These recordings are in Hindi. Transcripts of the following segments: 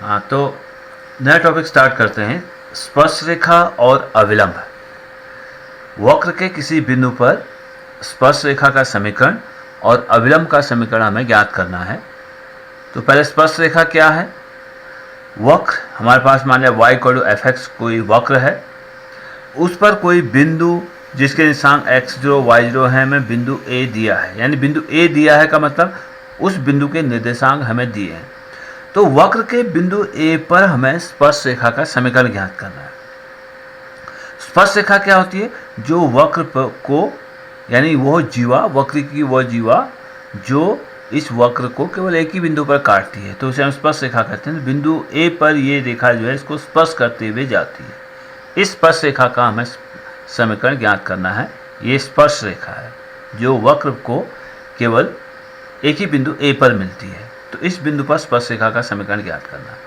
हाँ, तो नया टॉपिक स्टार्ट करते हैं। स्पर्शरेखा और अविलंब। वक्र के किसी बिंदु पर स्पर्शरेखा का समीकरण और अविलंब का समीकरण हमें ज्ञात करना है। तो पहले स्पर्शरेखा क्या है? वक्र हमारे पास मान लिया y = fx कोई वक्र है, उस पर कोई बिंदु जिसके निर्देशांक x0 y0 है हमें बिंदु A दिया है। यानी बिंदु A दिया है का मतलब उस बिंदु के निर्देशांक हमें दिए हैं। तो वक्र के बिंदु A पर हमें स्पर्शरेखा का समीकरण ज्ञात करना है। स्पर्शरेखा क्या होती है? जो वक्र को, यानी वो जीवा, वक्र की वो जीवा जो इस वक्र को केवल एक ही बिंदु पर काटती है, तो उसे हम स्पर्शरेखा कहते हैं। बिंदु A पर ये रेखा जो है इसको स्पर्श करते हुए जाती है। इस स्पर्शरेखा का हमें समीकरण ज्ञात करना है। ये स्पर्शरेखा है जो वक्र को केवल एक ही बिंदु A पर मिलती है, तो इस बिंदु पर स्पर्शरेखा का समीकरण ज्ञात करना है।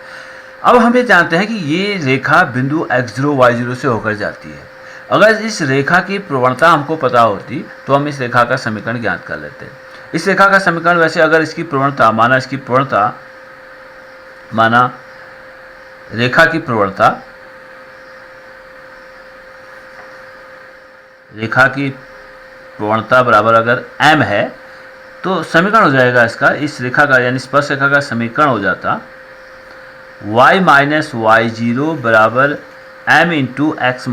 अब हम ये जानते हैं कि ये रेखा बिंदु x0 y0 से होकर जाती है। अगर इस रेखा की प्रवणता हमको पता होती तो हम इस रेखा का समीकरण ज्ञात कर लेते हैं। इस रेखा का समीकरण वैसे अगर इसकी प्रवणता माना रेखा की प्रवणता बराबर अगर m है तो समीकरण हो जाएगा इसका, इस रेखा का यानी स्पर्शरेखा का समीकरण हो जाता y - y0 बराबर m × x -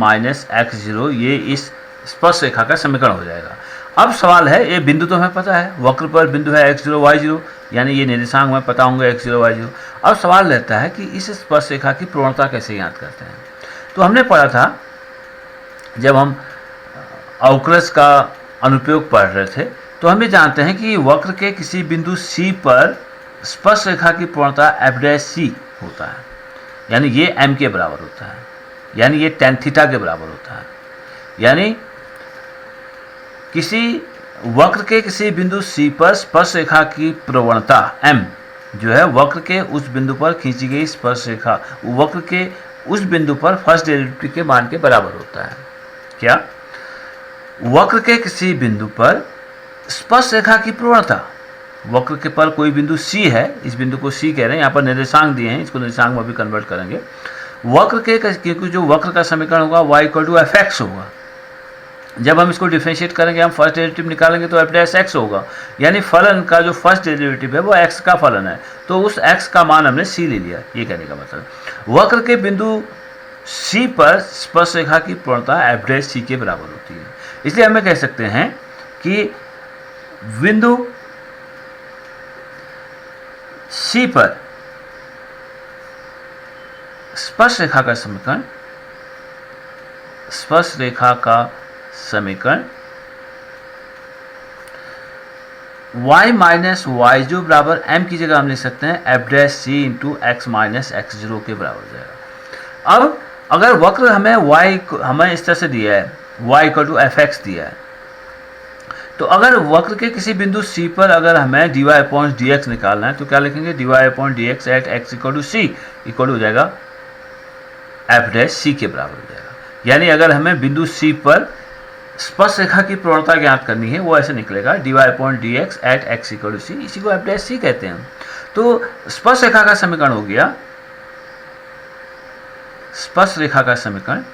x0। ये इस स्पर्शरेखा का समीकरण हो जाएगा। अब सवाल है, ये बिंदु तो हमें पता है, वक्र पर बिंदु है x0 y0, यानी ये निर्देशांक हमें पता होंगे x0 y0। अब सवाल रहता है कि इस स्पर्शरेखा की प्रवणता कैसे ज्ञात करते हैं। तो हमने पढ़ा था जब हम अवक्रज का अनुप्रयोग पढ़ रहे थे, तो हम ये जानते हैं कि वक्र के किसी बिंदु C पर स्पर्शरेखा की प्रवणता f' होता है, यानी ये m के बराबर होता है, यानी ये tan थीटा के बराबर होता है। यानी किसी वक्र के किसी बिंदु C पर स्पर्शरेखा की प्रवणता m जो है वक्र के उस बिंदु पर खींची गई स्पर्शरेखा वक्र के उस बिंदु पर फर्स्ट डेरिवेटिव के मान के बराबर होता है। क्या? वक्र के किसी बिंदु पर स्पर्शरेखा की प्रवणता, वक्र के पर कोई बिंदु C है, इस बिंदु को C कह रहे हैं, यहाँ पर निर्देशांक दिए हैं, इसको निर्देशांक में भी कन्वर्ट करेंगे। वक्र के, क्योंकि जो वक्र का समीकरण होगा y = fx होगा। जब हम इसको डिफरेंशिएट करेंगे, हम फर्स्ट डेरिवेटिव निकालेंगे तो f' होगा, यानी फलन का जो फर्स्ट डेरिवेटिव है वो x का फलन है, तो उस x का मान हमने C ले लिया। ये कहने का मतलब वक्र के बिंदु C पर स्पर्शरेखा की प्रवणता f' के बराबर होती है। इसलिए हमें कह सकते हैं कि बिंदु C पर स्पर्शरेखा का समीकरण y - y0 बराबर m की जगह हम लिख सकते हैं f' × x - x0 के बराबर हो जाएगा। अब अगर वक्र हमें इस तरह से दिया है, y = fx दिया है, तो अगर वक्र के किसी बिंदु C पर अगर हमें dy/dx निकालना है तो क्या लिखेंगे? dy/dx at x = c equal हो जाएगा f' के बराबर हो जाएगा। यानी अगर हमें बिंदु C पर स्पर्शरेखा की प्रवणता ज्ञात करनी है वो ऐसे निकलेगा dy/dx at x = c, इसी को f' कहते हैं। तो स्पर्शरेखा का समीकरण हो गया, स्पर्शरेखा का समीकरण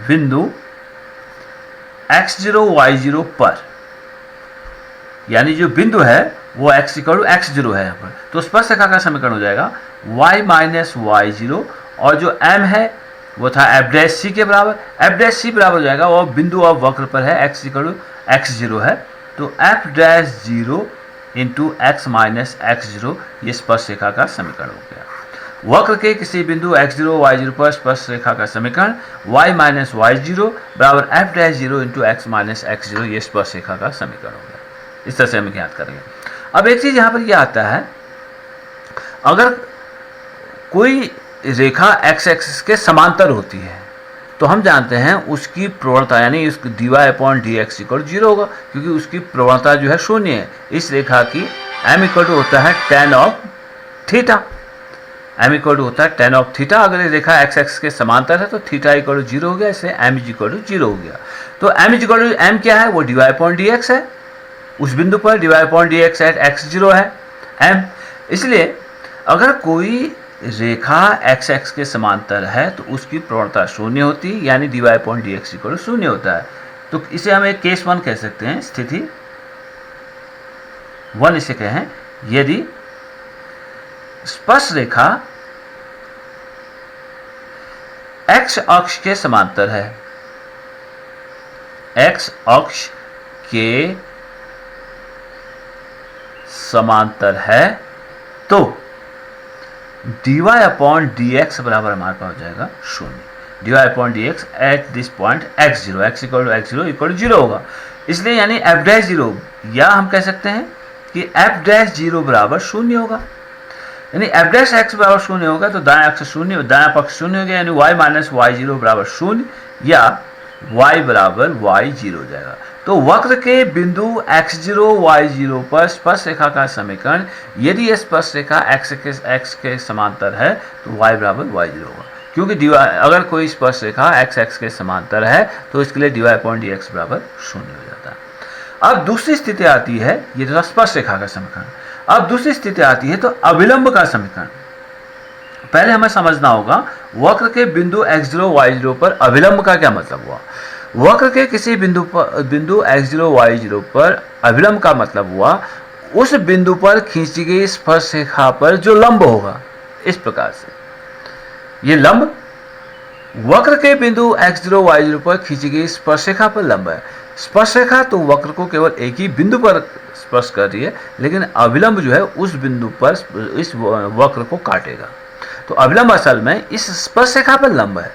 बिंदु x0 y0 पर, यानी जो बिंदु है वो x = x0 है यहाँ पर, तो स्पर्शरेखा का समीकरण हो जाएगा y - y0 और जो m है वो था f' के बराबर, f' बराबर हो जाएगा और बिंदु और वक्र पर है x = x0 है, तो f' 0 × x - x0 ये स्पर्शरेखा का समीकरण हो गया। वक्र के किसी बिंदु x0 y0 पर स्पर्शरेखा का समीकरण y - y0 बराबर f' 0 × x - x0 ये स्पर्शरेखा का समीकरण हो गया। इस तरह से हम ज्ञात करेंगे। अब एक चीज यहाँ पर यह आता है, अगर कोई रेखा x एक्सिस के समांतर होती है तो हम जानते हैं उसकी प्रवणता यानी उसकी dy/dx = 0 होगा, क्योंकि उसकी प्रवणता जो है शून्य है। इस रेखा की m = होता है tan of थीटा, m = होता है tan of थीटा। अगर ये रेखा x एक्सिस के समांतर है तो थीटा = 0 हो गया, इससे m = 0 हो गया। तो m क्या है? वो dy/dx है, उस बिंदु पर dy/dx at x0 है m। इसलिए अगर कोई रेखा एक्स एक्स के समांतर है तो उसकी प्रवणता शून्य होती है, यानी dy upon D x equal शून्य होता है। तो इसे हम एक केस 1 कह सकते हैं, स्थिति 1 इसे कहें, यदि स्पर्श रेखा x अक्ष के समांतर है, x अक्ष के समांतर है, तो dy अपॉन डी एक्स बराबर हमारे पास हो जाएगा शून्य। dy upon D X at this point x0, x equal to x0 equal to 0 होगा। इसलिए यानी f डैश 0, या हम कह सकते हैं कि f डैश 0 बराबर शून्य होगा। यानी f डैश x बराबर शून्य होगा तो दाएं अक्ष शून्य, दाएं पक्ष शून्य हो गया, यानी y माइनस y0 बराबर शून्य, या y बराबर y0 हो जाएगा। तो वक्र के बिंदु x0 y0 पर स्पर्श रेखा का समीकरण, यदि यह स्पर्श रेखा x के समांतर है तो y बराबर y0 होगा, क्योंकि अगर कोई स्पर्श रेखा x के समांतर है तो इसके लिए dy अपॉन डी एक्स बराबर शून्य हो जाता है। अब दूसरी स्थिति आती है, ये तो स्पर्श रेखा का समीकरण। अब दूसरी स्थिति आती है तो अभिलंब का समीकरण। पहले हमें समझना होगा वक्र के बिंदु x0 y0 पर अभिलंब का क्या मतलब हुआ। वक्र के किसी बिंदु x0 y0 पर अभिलंब का मतलब हुआ उस बिंदु पर खींची गई स्पर्श रेखा पर जो लंब होगा। इस प्रकार से ये लंब वक्र के बिंदु x0 y0 पर खींची गई स्पर्श रेखा पर लंब है। स्पर्श रेखा तो वक्र को केवल एक ही बिंदु पर स्पर्श कर रही है, लेकिन अभिलंब जो है उस बिंदु पर इस वक्र को काटेगा। तो अभिलंब असल में इस स्पर्श रेखा पर लंब है।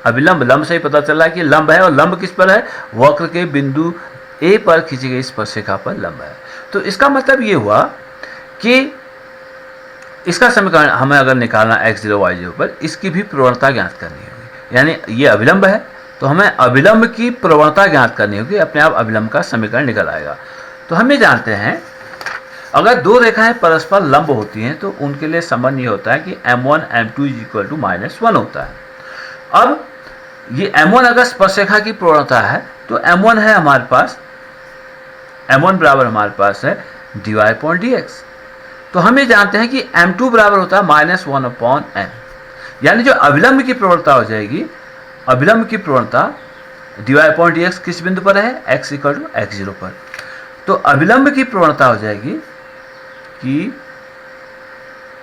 अभिलंब, लंब से ही पता चल रहा है कि लंब है, और लंब किस पर है, वक्र के बिंदु ए पर खींची गई स्पर्श रेखा पर लंब है। तो इसका मतलब ये हुआ कि इसका समीकरण हमें अगर निकालना x0 y0 पर, इसकी भी प्रवणता ज्ञात करनी होगी। यानी ये अभिलंब है तो हमें अभिलंब की प्रवणता ज्ञात करनी होगी, अपने आप अभिलंब का समीकरण निकल आएगा। तो हम ये जानते हैं अगर दो रेखाएं परस्पर लंब होती हैं तो उनके लिए संबंध ये होता है कि m1 m2 इक्वल टू -1 होता है। अब ये m1 अगर स्पर्श रेखा की प्रवणता है तो m1 है हमारे पास, m1 बराबर हमारे पास है dy अपॉन डी एक्स। तो हम ये जानते हैं कि m2 बराबर होता है -1 अपॉन m, यानी जो अभिलंब की प्रवणता हो जाएगी, अभिलंब की प्रवणता dy अपॉन डी एक्स किस बिंदु पर है, x इक्वल टू x0 पर। तो अभिलंब की प्रवणता हो जाएगी कि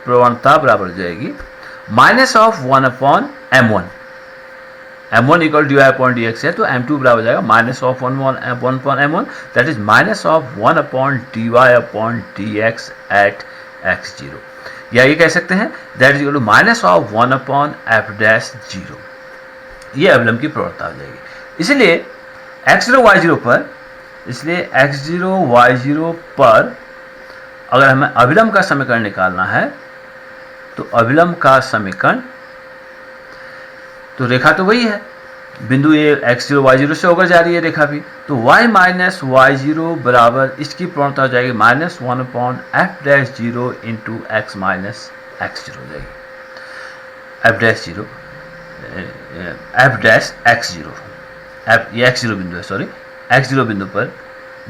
प्रवणता बराबर हो जाएगी -1 upon m1। m1 equal D upon D X है तो m2 बराबर हो जाएगा -1 upon m1, that is -1 upon dy upon D X at x0, या ये कह सकते हैं that is equal to -1 upon f dash 0। ये अभिलंब की प्रवणता हो जाएगी। इसलिए x0 y0 पर, इसलिए x0 y0 पर अगर हमें अभिलंब का समीकरण निकालना है तो अभिलंब का समीकरण, तो रेखा तो वही है, बिंदु ए x0 y0 से होकर जा रही है रेखा भी, तो y माइनस y0 बराबर इसकी प्रवणता हो जाएगी -1 upon f dash 0 into x minus x0 हो जाएगी। f डैश x0, ये x0 बिंदु है, सॉरी x0 बिंदु पर,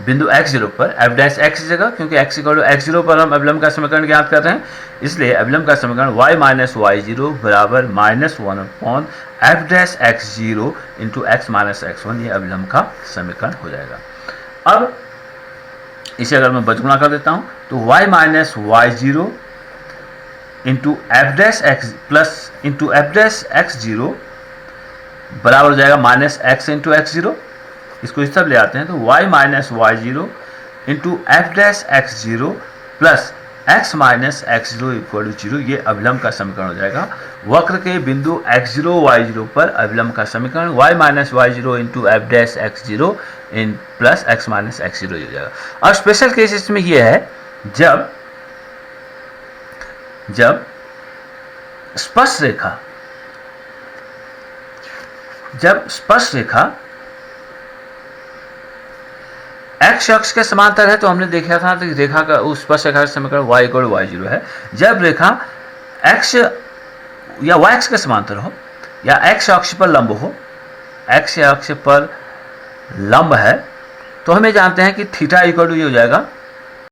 बिंदु x0 पर f डैश x जगह, क्योंकि x इक्वल टू x0 पर हम अभिलंब का समीकरण ज्ञात कर रहे हैं, इसलिए अभिलंब का समीकरण y माइनस y0 बराबर -1 upon f dash x0 into x minus x1, ये अभिलंब का समीकरण हो जाएगा। अब इसे अगर मैं बचगुणा कर देता हूँ तो y minus y0 into f dash x plus into f dash x0 बराबर हो जाएगा -x इंटू x0। इसको इस तरफ ले आते हैं तो y minus y0 into F dash x0 plus x minus x0 equal to 0, ये अभिलंब का समीकरण हो जाएगा। वक्र के बिंदु x0 y0 पर अभिलंब का समीकरण y minus y0 into F dash x0 in plus x minus x0 हो जाएगा। और स्पेशल केस इसमें यह है जब स्पर्श रेखा x अक्ष के समांतर है, तो हमने देखा था कि रेखा का उस स्पर्श रेखा का समीकरण y इक्वल टू y0 है। जब रेखा x या y अक्ष के समांतर हो या x अक्ष पर लंब हो, x अक्ष पर लंब है, तो हमें जानते हैं कि थीटा इक्वल टू ये हो जाएगा